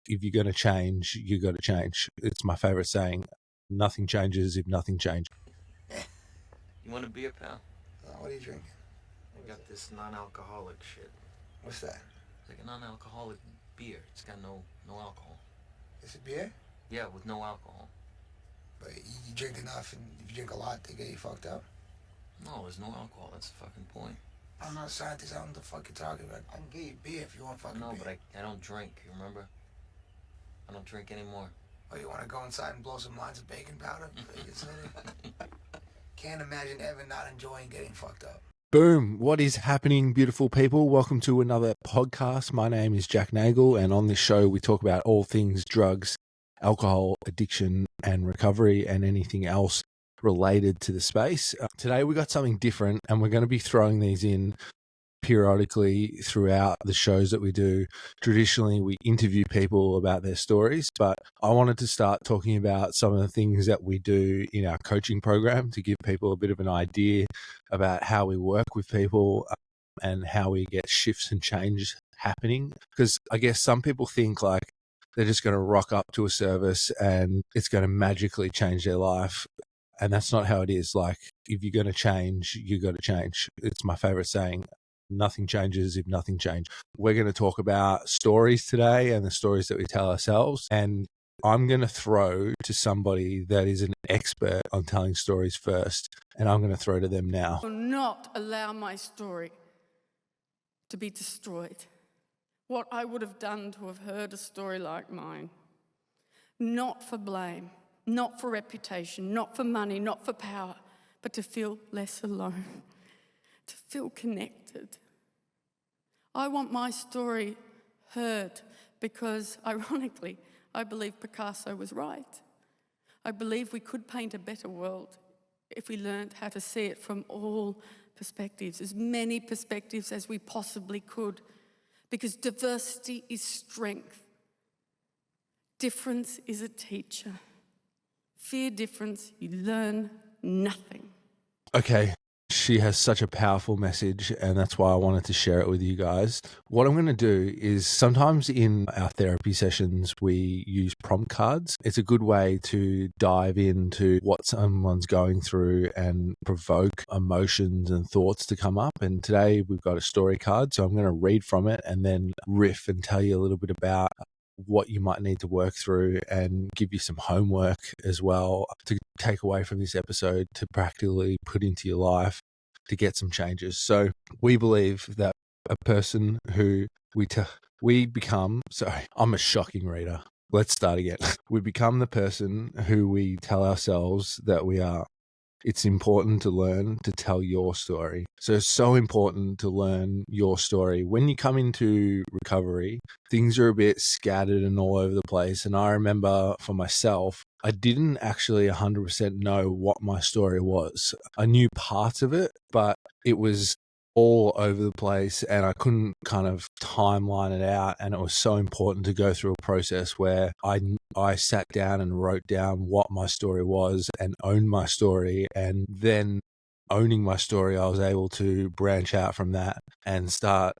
if you're going to change, you got to change. It's my favorite saying. Nothing changes if nothing changes. You want a beer, pal? What do you drink? I got this non-alcoholic shit. What's that? It's like a non-alcoholic beer. It's got no alcohol. It's a beer? Yeah, with no alcohol. But you drink enough, and if you drink a lot, they get you fucked up? No, there's no alcohol. That's the fucking point. I'm not a scientist. I don't know what the fuck you're talking about. I can get you beer if you want fucking beer. No, but I don't drink, you remember? I don't drink anymore. Oh, you want to go inside and blow some lines of baking powder? Can't imagine Evan not enjoying getting fucked up. Boom. What is happening, beautiful people? Welcome to another podcast. My name is Jack Nagle, and on this show we talk about all things drugs, alcohol, addiction, and recovery, and anything else related to the space. Today we got something different, and we're going to be throwing these in periodically throughout the shows that we do. Traditionally, we interview people about their stories, but I wanted to start talking about some of the things that we do in our coaching program to give people a bit of an idea about how we work with people and how we get shifts and change happening. Because I guess some people think like they're just going to rock up to a service and it's going to magically change their life. And that's not how it is. Like, if you're going to change, you got to change. It's my favorite saying. Nothing changes if nothing changes. We're going to talk about stories today and the stories that we tell ourselves. And I'm going to throw to somebody that is an expert on telling stories first. And I'm going to throw to them now. I will not allow my story to be destroyed. What I would have done to have heard a story like mine. Not for blame, not for reputation, not for money, not for power, but to feel less alone. To feel connected. I want my story heard because, ironically, I believe Picasso was right. I believe we could paint a better world if we learned how to see it from all perspectives, as many perspectives as we possibly could, because diversity is strength. Difference is a teacher. Fear difference, you learn nothing. Okay. She has such a powerful message, and that's why I wanted to share it with you guys. What I'm going to do is sometimes in our therapy sessions, we use prompt cards. It's a good way to dive into what someone's going through and provoke emotions and thoughts to come up. And today we've got a story card, so I'm going to read from it and then riff and tell you a little bit about what you might need to work through and give you some homework as well to take away from this episode to practically put into your life to get some changes. So we believe that a person who we become, sorry, I'm a shocking reader. Let's start again. We become the person who we tell ourselves that we are. It's important to learn to tell your story. So it's so important to learn your story. When you come into recovery, things are a bit scattered and all over the place. And I remember for myself, I didn't actually 100% know what my story was. I knew parts of it, but it was all over the place and I couldn't kind of timeline it out. And it was so important to go through a process where I sat down and wrote down what my story was and owned my story. And then owning my story, I was able to branch out from that and start,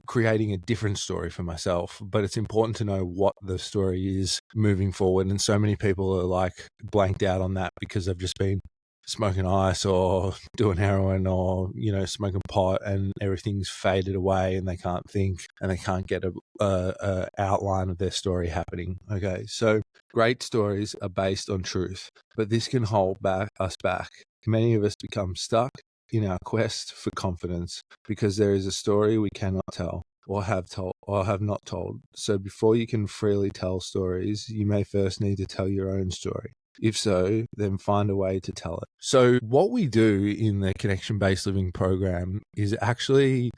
creating a different story for myself. But it's important to know what the story is moving forward. And so many people are like blanked out on that because they've just been smoking ice or doing heroin or, smoking pot, and everything's faded away and they can't think and they can't get a outline of their story happening. Okay. So great stories are based on truth, but this can hold us back. Many of us become stuck in our quest for confidence because there is a story we cannot tell or have told or have not told. So before you can freely tell stories, you may first need to tell your own story. If so, then find a way to tell it. So what we do in the connection-based living program is actually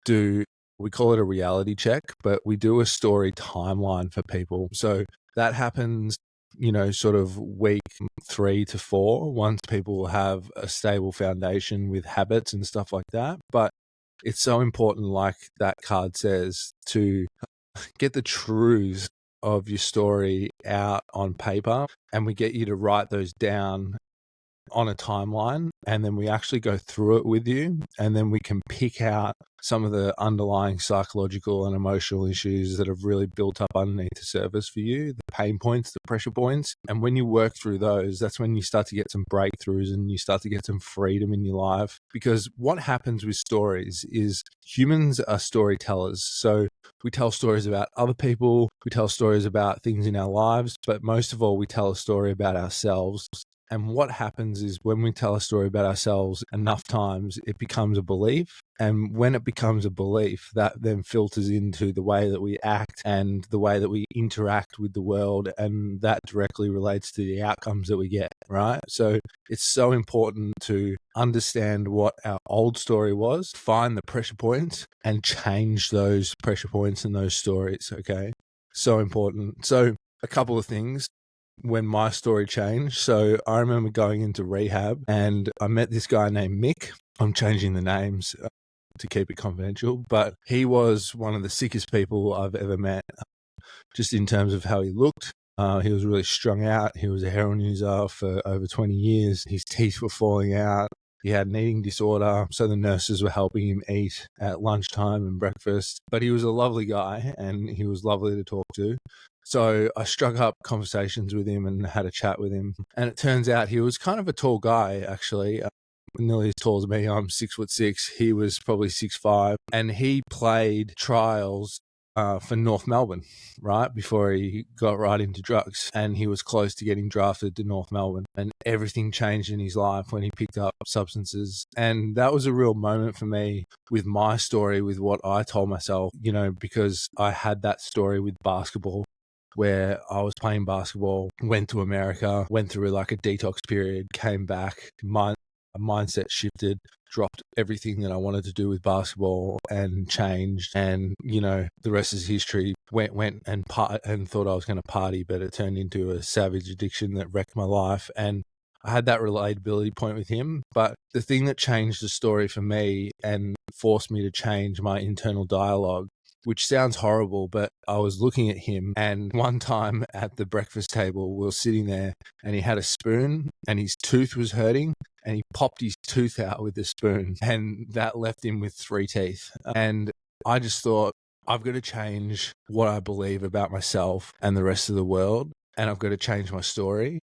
we call it a reality check, but we do a story timeline for people. So that happens, sort of week 3 to 4, once people have a stable foundation with habits and stuff like that. But it's so important, like that card says, to get the truths of your story out on paper, and we get you to write those down on a timeline, and then we actually go through it with you, and then we can pick out some of the underlying psychological and emotional issues that have really built up underneath the surface for you, the pain points, the pressure points. And when you work through those, that's when you start to get some breakthroughs and you start to get some freedom in your life. Because what happens with stories is humans are storytellers. So we tell stories about other people, we tell stories about things in our lives, but most of all, we tell a story about ourselves. And what happens is when we tell a story about ourselves enough times, it becomes a belief. And when it becomes a belief, that then filters into the way that we act and the way that we interact with the world. And that directly relates to the outcomes that we get, right? So it's so important to understand what our old story was, find the pressure points, and change those pressure points and those stories, okay? So important. So a couple of things. When my story changed. So I remember going into rehab and I met this guy named Mick. I'm changing the names to keep it confidential, but he was one of the sickest people I've ever met, just in terms of how he looked. He was really strung out. He was a heroin user for over 20 years. His teeth were falling out. He had an eating disorder, so the nurses were helping him eat at lunchtime and breakfast. But he was a lovely guy and he was lovely to talk to. So I struck up conversations with him and had a chat with him. And it turns out he was kind of a tall guy, actually. Nearly as tall as me. I'm 6'6". He was probably 6'5". And he played trials for North Melbourne, right, before he got right into drugs. And he was close to getting drafted to North Melbourne. And everything changed in his life when he picked up substances. And that was a real moment for me with my story, with what I told myself, you know, because I had that story with basketball, where I was playing basketball, went to America, went through like a detox period, came back, mindset shifted, dropped everything that I wanted to do with basketball and changed. And, you know, the rest is history. Went and thought I was going to party, but it turned into a savage addiction that wrecked my life. And I had that relatability point with him. But the thing that changed the story for me and forced me to change my internal dialogue, which sounds horrible, but I was looking at him, and one time at the breakfast table, we were sitting there and he had a spoon and his tooth was hurting and he popped his tooth out with the spoon, and that left him with 3 teeth. And I just thought, I've got to change what I believe about myself and the rest of the world, and I've got to change my story,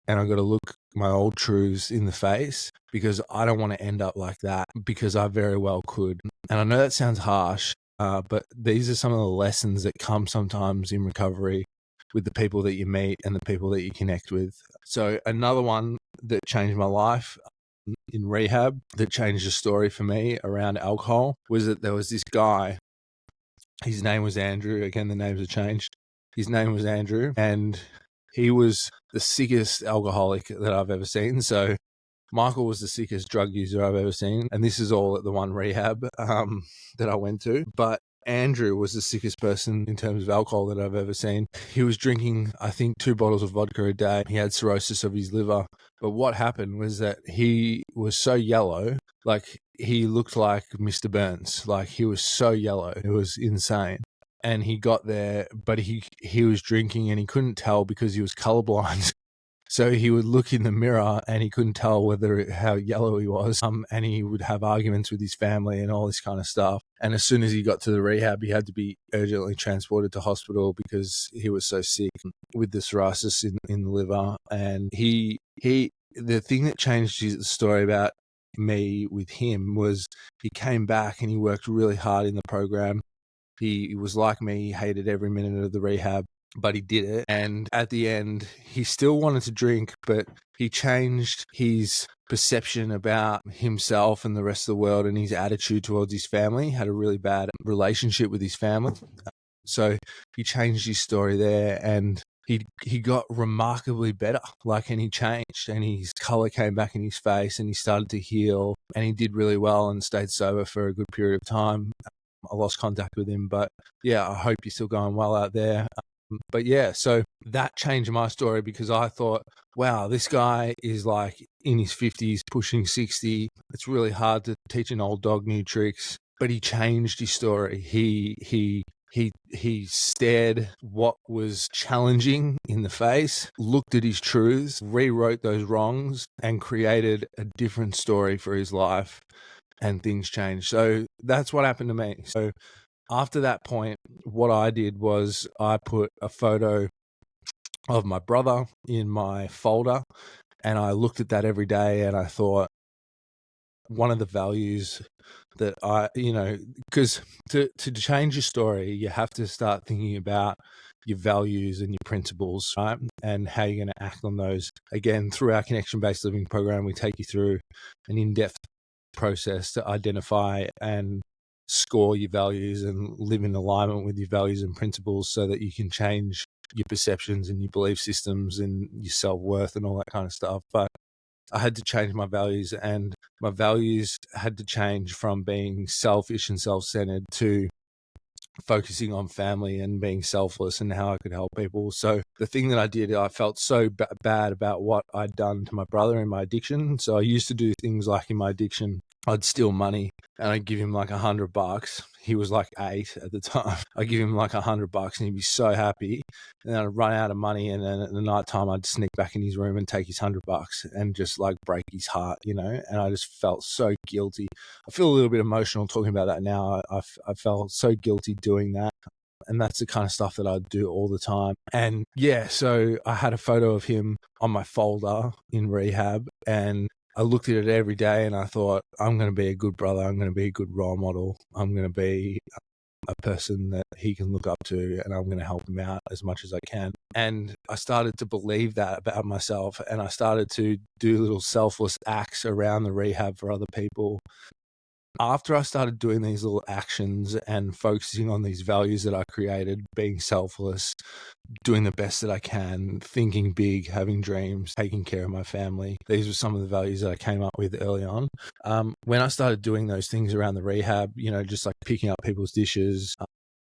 and I've got to look my old truths in the face, because I don't want to end up like that, because I very well could. And I know that sounds harsh, but these are some of the lessons that come sometimes in recovery with the people that you meet and the people that you connect with. So another one that changed my life in rehab, that changed the story for me around alcohol, was that there was this guy. His name was Andrew. Again, the names have changed. His name was Andrew, and he was the sickest alcoholic that I've ever seen. So Michael was the sickest drug user I've ever seen. And this is all at the one rehab that I went to. But Andrew was the sickest person in terms of alcohol that I've ever seen. He was drinking, I think, 2 bottles of vodka a day. He had cirrhosis of his liver. But what happened was that he was so yellow, like he looked like Mr. Burns. Like he was so yellow. It was insane. And he got there, but he was drinking and he couldn't tell because he was colorblind. So he would look in the mirror and he couldn't tell how yellow he was. And he would have arguments with his family and all this kind of stuff. And as soon as he got to the rehab, he had to be urgently transported to hospital because he was so sick with the cirrhosis in the liver. And the thing that changed the story about me with him was he came back and he worked really hard in the program. He was like me, he hated every minute of the rehab, but he did it. And at the end, he still wanted to drink, but he changed his perception about himself and the rest of the world, and his attitude towards his family. He had a really bad relationship with his family. So he changed his story there, and he got remarkably better. And he changed, and his color came back in his face, and he started to heal, and he did really well and stayed sober for a good period of time. I lost contact with him, but yeah, I hope you're still going well out there. But yeah, so that changed my story, because I thought, wow, this guy is like in his 50s, pushing 60. It's really hard to teach an old dog new tricks, but he changed his story. He He stared what was challenging in the face, looked at his truths, rewrote those wrongs, and created a different story for his life, and things changed. So that's what happened to me. So after that point, what I did was I put a photo of my brother in my folder, and I looked at that every day, and I thought, one of the values that because to change your story, you have to start thinking about your values and your principles, right? And how you're going to act on those. Again, through our connection-based living program, we take you through an in-depth process to identify and score your values and live in alignment with your values and principles so that you can change your perceptions and your belief systems and your self-worth and all that kind of stuff. But I had to change my values, and my values had to change from being selfish and self-centered to focusing on family and being selfless and how I could help people. So the thing that I did, I felt so bad about what I'd done to my brother in my addiction. So I used to do things like in my addiction, I'd steal money and I'd give him like $100. He was like 8 at the time. I'd give him like $100 and he'd be so happy. And then I'd run out of money, and then at the night time I'd sneak back in his room and take his $100 and just like break his heart, And I just felt so guilty. I feel a little bit emotional talking about that now. I felt so guilty doing that. And that's the kind of stuff that I'd do all the time. And yeah, so I had a photo of him on my folder in rehab, and I looked at it every day and I thought, I'm going to be a good brother. I'm going to be a good role model. I'm going to be a person that he can look up to, and I'm going to help him out as much as I can. And I started to believe that about myself, and I started to do little selfless acts around the rehab for other people. After I started doing these little actions and focusing on these values that I created, being selfless, doing the best that I can, thinking big, having dreams, taking care of my family. These were some of the values that I came up with early on. When I started doing those things around the rehab, just like picking up people's dishes,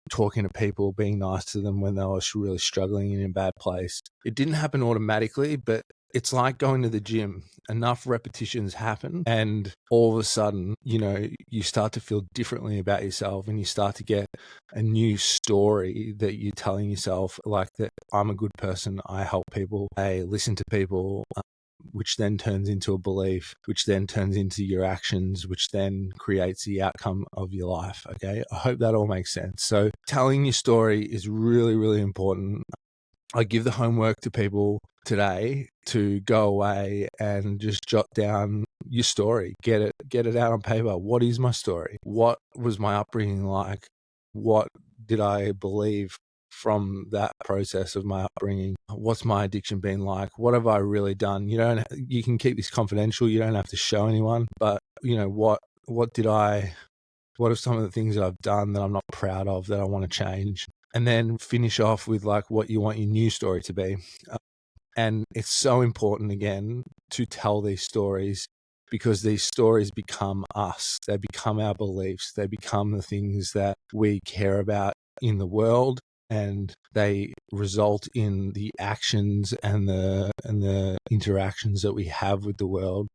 talking to people, being nice to them when they were really struggling in a bad place. It didn't happen automatically, but it's like going to the gym. Enough repetitions happen, and all of a sudden, you start to feel differently about yourself, and you start to get a new story that you're telling yourself, like that I'm a good person, I help people, I listen to people, which then turns into a belief, which then turns into your actions, which then creates the outcome of your life. Okay, I hope that all makes sense. So telling your story is really, really important. I give the homework to people today to go away and just jot down your story. Get it out on paper. What is my story? What was my upbringing like? What did I believe from that process of my upbringing? What's my addiction been like? What have I really done? You can keep this confidential. You don't have to show anyone, but what are some of the things that I've done that I'm not proud of, that I want to change? And then finish off with like what you want your new story to be. And it's so important, again, to tell these stories, because these stories become us. They become our beliefs. They become the things that we care about in the world, and they result in the actions and the interactions that we have with the world,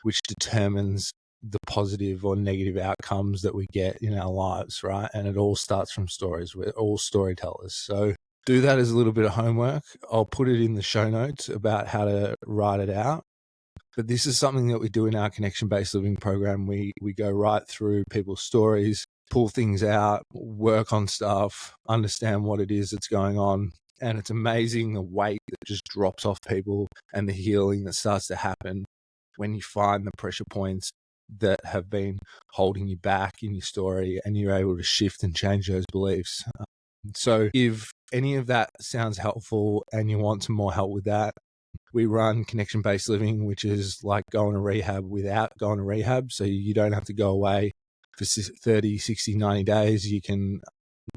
which determines the positive or negative outcomes that we get in our lives, right? And it all starts from stories. We're all storytellers. So do that as a little bit of homework. I'll put it in the show notes about how to write it out. But this is something that we do in our connection-based living program. We go right through people's stories, pull things out, work on stuff, understand what it is that's going on. And it's amazing the weight that just drops off people and the healing that starts to happen when you find the pressure points that have been holding you back in your story, and you're able to shift and change those beliefs. So if any of that sounds helpful and you want some more help with that, we run connection-based living, which is like going to rehab without going to rehab. So you don't have to go away for 30, 60, 90 days. You can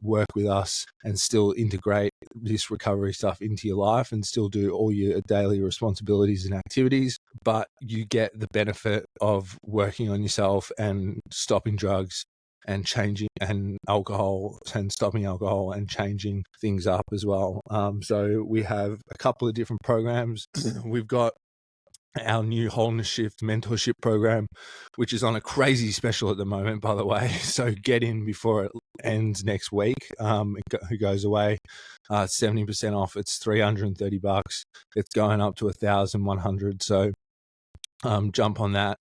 work with us and still integrate this recovery stuff into your life and still do all your daily responsibilities and activities, but you get the benefit of working on yourself and stopping drugs and changing and alcohol and stopping alcohol and changing things up as well. So we have a couple of different programs. We've got our new Wholeness Shift mentorship program, which is on a crazy special at the moment, by the way. So get in before it ends next week. It goes away 70% off. It's $330. It's going up to 1,100. So jump on that.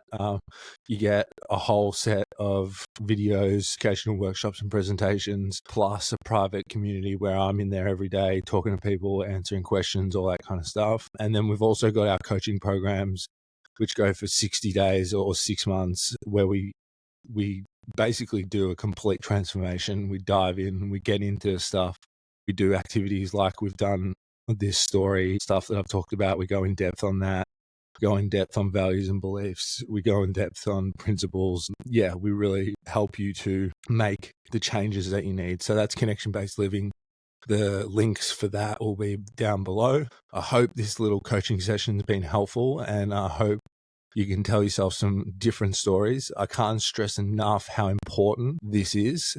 You get a whole set of videos, occasional workshops and presentations, plus a private community where I'm in there every day talking to people, answering questions, all that kind of stuff. And then we've also got our coaching programs, which go for 60 days or 6 months, where we basically do a complete transformation. We dive in, we get into stuff. We do activities like we've done this story, stuff that I've talked about. We go in depth on that. Go in depth on values and beliefs. We go in depth on principles. Yeah, we really help you to make the changes that you need. So that's connection-based living. The links for that will be down below. I hope this little coaching session has been helpful, and I hope you can tell yourself some different stories. I can't stress enough how important this is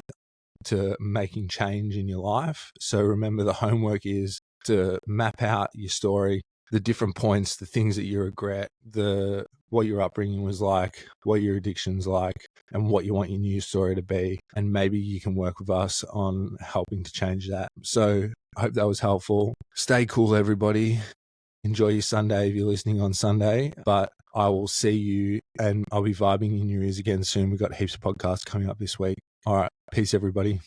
to making change in your life. So remember, the homework is to map out your story, the different points, the things that you regret, what your upbringing was like, what your addiction's like, and what you want your new story to be. And maybe you can work with us on helping to change that. So I hope that was helpful. Stay cool, everybody. Enjoy your Sunday if you're listening on Sunday. But I will see you, and I'll be vibing in your ears again soon. We've got heaps of podcasts coming up this week. All right. Peace, everybody.